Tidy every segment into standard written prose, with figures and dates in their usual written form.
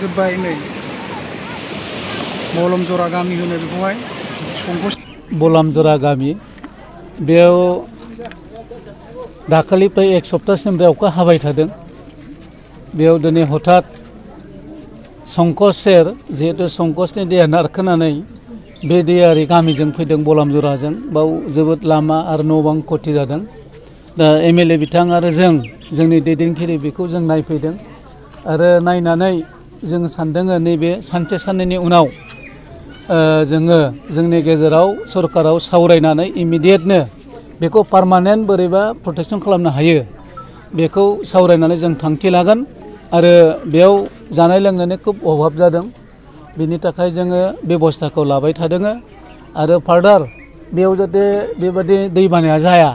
जोब्बाय नै बलमजरा गामि होनो बेखौहाय संकस बलमजरा गामि बेयाव दाखालिफ्राय एक सप्ताहसिमफ्राय अखा हाबाय थादों बेयाव दिनै हठात संकस सेर जिहेतु संकसनि दैया नारखोनानै बे दैयारि गामिजों फैदों बलमजराजों बाव जोबोद लामा आरो न' बां खथि जादों दा एमएलए बिथां आरो जोंनि दैदेनगिरि बेखौ जों नायफैदों आरो नायनानै जों सानदों नैबे सानसे साननैनि उनाव जोङो जोंनि गेजेराव सरकाराव सावरायनानै इमिडियेटनो बेखौ पार्मानेन्ट बोरैबा प्रटेक्सन खालामनो हायो बेखौ सावरायनानै जों थांखि लागोन आरो बेयाव जानाय लोंनायनि खुब अभाब जादों बिनि थाखाय जोङो बेबस्थाखौ लाबाय थादों आरो फार्दार बेयाव जाहाथे बेबादि दैबानाया जाया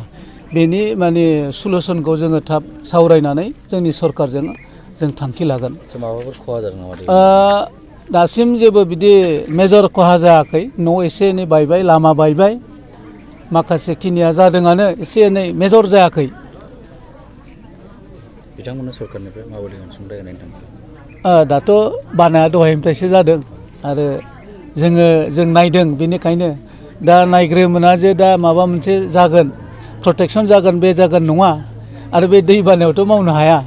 बेनि माने सलुसनखौ जोङो थाब सावरायनानै जोंनि सरकारजों जों थांखि लागोन माबाफोर खहा जादों नामा दासिम जेबो बिदि मेजर खहा जायाखै न' एसे एनै बायबाय लामा बायबाय माखासे खिनिया जादोंआनो एसे एनै मेजर जायाखै बिथांमोननो सरकारनिफ्राय माबायदि अनसुंथाइ होनायनि थांखि दाथ' बानाया दहायनिफ्रायसो जादों आरो जों नायदों बेनिखायनो दा नायग्रोमोना जे दा माबा मोनसे जागोन प्रटेक्सन जागोन बे जागोन नङा आरो बे दै बानायावथ' मावनो हाया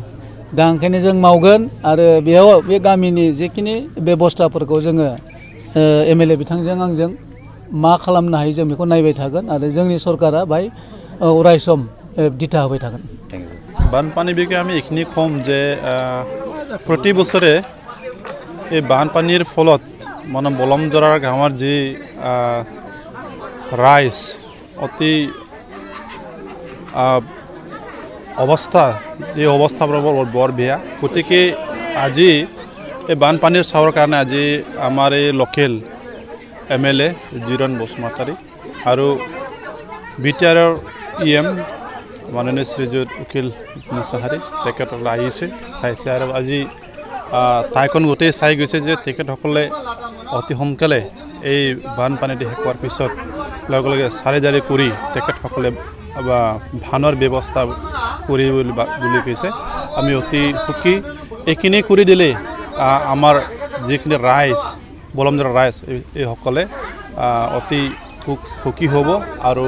दा ओंखायनो जों मावगोन आरो बेयाव बे गामिनि जेखिनि बेबस्थाफोरखौ जोङो एमएलए बिथांजों आंजों मा खालामनो हायो जों बेखौ नायबाय थागोन आरो जोंनि सरकारा बाहाय अरायसम दिथा होबाय थागोन বানপানী বিষয়ে আমি এইখিনি কম যে প্ৰতি বছৰে এই বানপানীৰ ফলত মানে বলমজৰাৰ গাঁৱৰ যি ৰাইজ অতি অৱস্থা এই অৱস্থাবোৰ বৰ বেয়া গতিকে আজি এই বানপানীৰ চাবৰ কাৰণে আজি আমাৰ এই লোকেল এমএলএ জিৰণ বসুমতাৰী আৰু বিটিআৰৰ ইএম মাননীয় শ্ৰীযুত উকিল মুছাহাৰী তেখেতসকলে আহিছে চাইছে আৰু আজি ঠাইখন গোটেই চাই গৈছে যে তেখেতসকলে অতি সোনকালে এই বানপানীটো শেষ হোৱাৰ পিছত লগে লগে চাৰিজাৰি কৰি তেখেতসকলে ভানৰ ব্যৱস্থা কৰি বুলি কৈছে আমি অতি সুখী এইখিনি কৰি দিলে আমাৰ যিখিনি ৰাইজ বলমজৰা ৰাইজ এইসকলে অতি সুখী হ'ব আৰু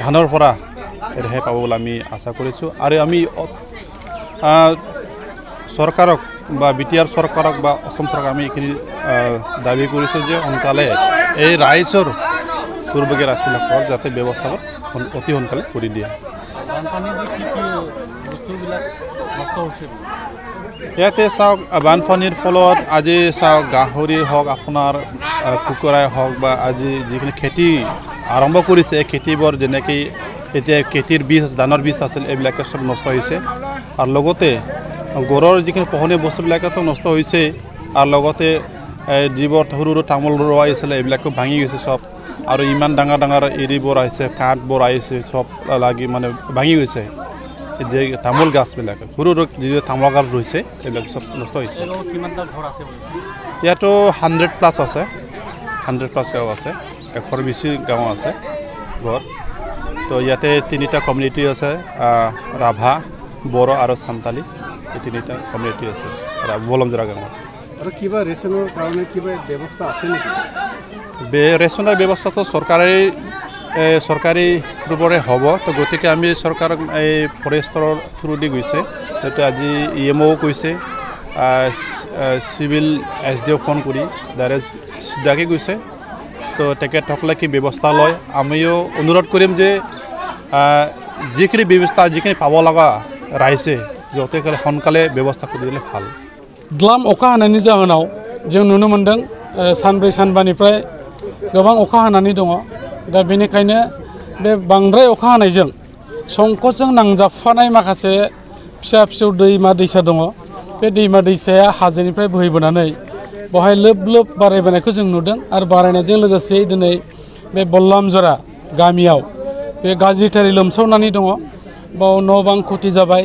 ধানৰ পৰা ৰেহাই পাব বুলি আমি আশা কৰিছোঁ আৰু আমি চৰকাৰক বা বিটিআৰ চৰকাৰক বা অসম চৰকাৰ আমি এইখিনি দাবী কৰিছোঁ যে সোনকালে এই ৰাইজৰ দুৰ্ভোগীয়া ৰাইজবিলাকৰ যাতে ব্যৱস্থা অতি সোনকালে কৰি দিয়ে ইয়াতে চাওক বানপানীৰ ফলত আজি চাওক গাহৰি হওক আপোনাৰ কুকুৰাই হওক বা আজি যিখিনি খেতি আৰম্ভ কৰিছে এই খেতিবোৰ যেনেকৈ এতিয়া খেতিৰ বীজ ধানৰ বীজ আছিল এইবিলাকে চব নষ্ট হৈছে আৰু লগতে গৰুৰ যিখিনি পোহনীয়া বস্তুবিলাকেতো নষ্ট হৈছে আৰু লগতে যিবোৰ সৰু সৰু তামোল ৰোৱা হৈছিলে এইবিলাকো ভাঙি গৈছে চব আৰু ইমান ডাঙৰ ডাঙৰ এৰিবোৰ আহিছে কাঠবোৰ আহিছে চব লাগি মানে ভাঙি গৈছে যে তামোল গাছবিলাক সৰু সৰু যিটো তামোল গছ ৰৈছে এইবিলাক চব নষ্ট হৈছে ইয়াতো 100+ আছে 100+ গাঁও আছে 100 বেছি গাঁও আছে ঘৰ তো ইয়াতে 3টা কমিউনিটি আছে ৰাভা বড়ো আৰু সান্তালী এই 3টা কমিউনিটি আছে বলমজৰা গাঁৱত আৰু কিবা ৰেচনৰ কাৰণে কিবা ব্যৱস্থা আছে নেকি ৰেচনৰ ব্যৱস্থাটো চৰকাৰী ৰূপৰে হ'ব তো গতিকে আমি চৰকাৰক এই ফৰেষ্টৰ থ্ৰু দি গৈছে সেইটো আজি ইএমঅ কৈছে চিভিল এছডিঅ ফোন কৰি ডাইৰেক্ট চিধাকৈ গৈছে তো তেখেতসকলে কি ব্যৱস্থা লয় আমিও অনুৰোধ কৰিম যে যিখিনি ব্যৱস্থা যিখিনি পাব লগা ৰাইজে য'তে সোনকালে ব্যৱস্থা কৰি দিলে ভাল ग्लाम अखा हानायनि जाहोनाव जों नुनो मोनदों सानब्रै सानबानिफ्राय गोबां अखा हानानै दङ दा बेनिखायनो बे बांद्राय अखा हानायजों संकसजों नांजाबफानाय माखासे फिसा फिसौ दैमा दैसा दङ बे दैमा दैसाया हाजोनिफ्राय बोहैबोनानै बेवहाय लोब लोब बारायबोनायखौ जों नुदों आरो बारायनायजों लोगोसे दिनै बे बलमजरा गामियाव बे गाज्रिथारै लोमसावनानै दङ बाव न' बां खथि जाबाय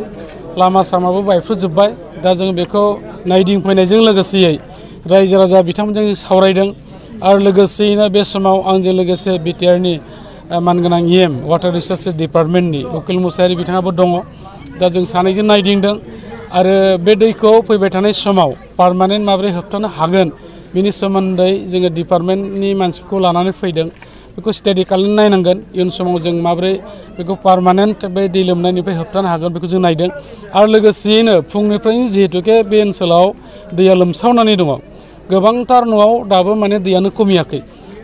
लामा सामाबो बायफ्रुजोब्बाय दा जों बेखौ नायदिंफैनायजों लोगोसेयै रायजो राजा बिथांमोनजों जों सावरायदों आरो लोगोसेयैनो बे समाव आंजों लोगोसे बिटिआरनि मानगोनां इएम वाटार रिसोर्सेस डिपार्टमेन्टनि उकिल मुसाहारी बिथाङाबो दङ दा जों सानैजों नायदिंदों आरो बे दैखौ फैबाय थानाय समाव पार्मानेन्ट माबोरै होबथानो हागोन बिनि सोमोन्दै जोङो डिपार्टमेन्टनि मानसिखौ लानानै फैदों बेखौ स्टाडि खालामनानै नायनांगोन इयुन समाव जों माबोरै बेखौ पार्मानेन्ट बे दै लोमनायनिफ्राय होबथानो हागोन बेखौ जों नायदों आरो लोगोसेयैनो फुंनिफ्रायनो जिहेतुके बे ओनसोलाव दैया लोमसावनानै दङ गोबांथार न'आव दाबो माने दैयानो खमियाखै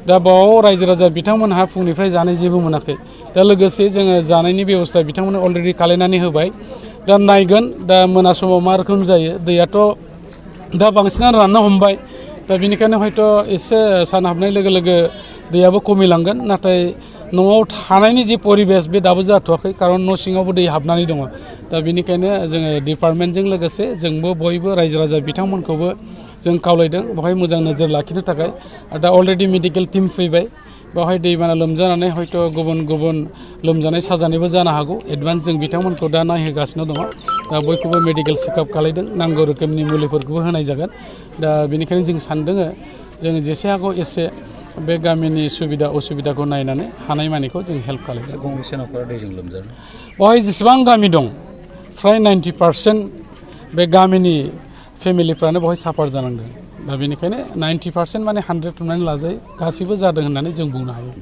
दा बाव रायजो राजा बिथांमोनहा फुंनिफ्राय जानाय जेबो मोनाखै दा लोगोसे जोङो जानायनि बेबस्था बिथांमोननो अलरेडि खालायनानै होबाय दा नायगोन दा मोना समाव मा रोखोम जायो दैयाथ' दा बांसिनानो राननो हमबाय दा बेनिखायनो हयथ' एसे सान हाबनाय लोगो लोगो दैयाबो खमिलांगोन नाथाय न'आव थानायनि जि परिबेस बे दाबो जाथ'वाखै खारन न' सिङावबो दै हाबनानै दङ दा बेनिखायनो जोङो डिपार्टमेन्टजों लोगोसे जोंबो बयबो रायजो राजा बिथांमोनखौबो जों खावलायदों बेवहाय मोजां नोजोर लाखिनो थाखाय दा अलरेडि मेडिकेल टिम फैबाय बेवहाय दैबाना लोमजानानै हयथ' गुबुन गुबुन लोमजानाय साजानायबो जानो हागौ एडभान्स जों बिथांमोनखौ दा नायहोगासिनो दङ दा बयखौबो मेडिकेल चेकआप खालायदों नांगौ रोखोमनि मुलिफोरखौबो होनाय जागोन दा बेनिखायनो जों सानदों जों जेसे हागौ एसे बे गामिनि सुबिदा असुबिदाखौ नायनानै हानाय मानिखौ जों हेल्प खालामगोन गंबेसे न'खरा दैजों लोमजादों बेवहाय जेसेबां गामि दं फ्राय 90% बे गामिनि फेमिलिफ्रानो बेवहाय साफार जानांदों दा बेनिखायनो 90% माने 100 हमनानै लाजायो गासैबो जादों होननानै जों बुंनो हायो